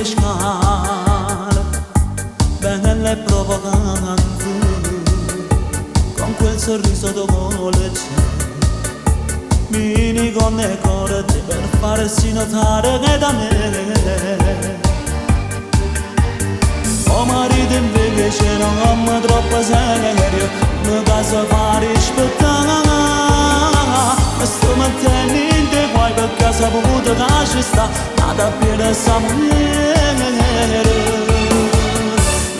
scale, belle provocanti, con quel sorriso dolce, mini con le corde per farsi notare che da me. O marito invece non è troppo serio, mi casa fare rispettare, mi sto mettendo in guai per casa voluto che ci sta, nata piena sa mugliere.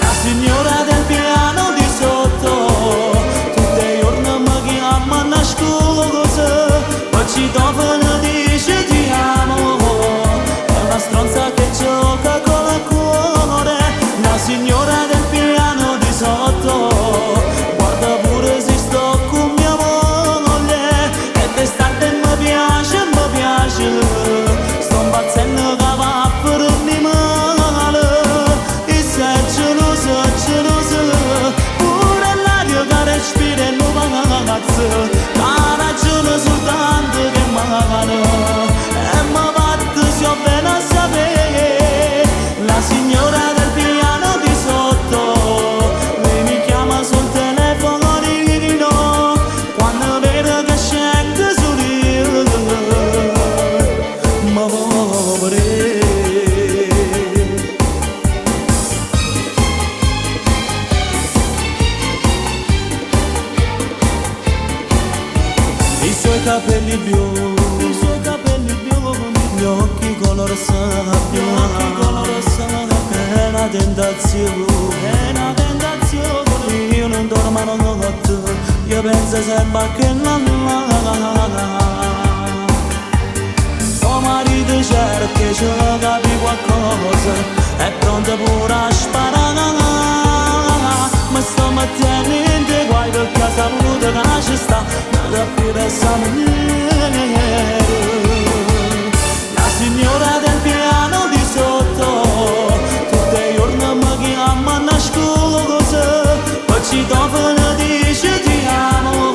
La signora del piano di sotto, tutti i giorni mi chiama a scusa, poi ci tofono dice ti amo, è una stronza che gioca con il cuore. La signora del piano di sotto, guarda pure se sto con mia moglie, e d'estate mi piace, sto impazzendo che va per me male, e sei gelosa, pure l'aria che respira e non pazzo, ha ragione soltanto che male, e mi batte se ho bene a sapere, la signora del piano di sotto, lei mi chiama sul telefonino, quando vedo che scende sull'io, ma povere. I suoi capelli biondi, gli occhi color sabbia, è una tentazione, io non dormo la notte, io penso sempre che non tuo marito cerca, ci capi qualcosa, è pronto pure a sparare, ma sto mettendo in te guai per casa voluta che ci sta, nada più da sapere. La signora del piano di sotto, tutti i giorni mi chiama a scusa, poi ci tofono dice ti amo,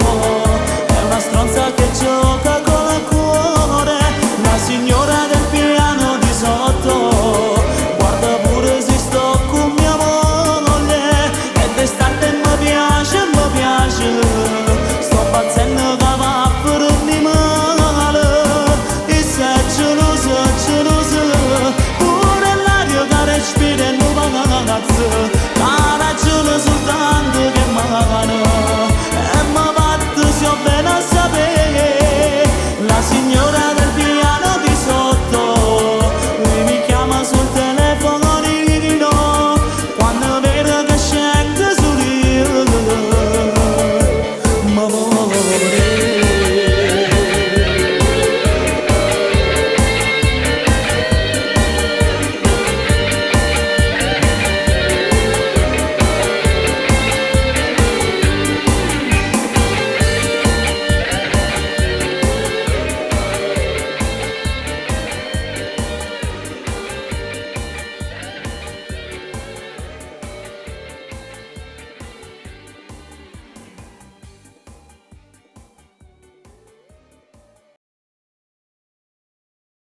è una stronza che gioca con il cuore. La signora del piano di sotto, guarda pure se sto con mia moglie, e d'estate mi piace, sto impazzendo che va per me male, e sei gelosa, pure l'aria che respira e non va cazzo.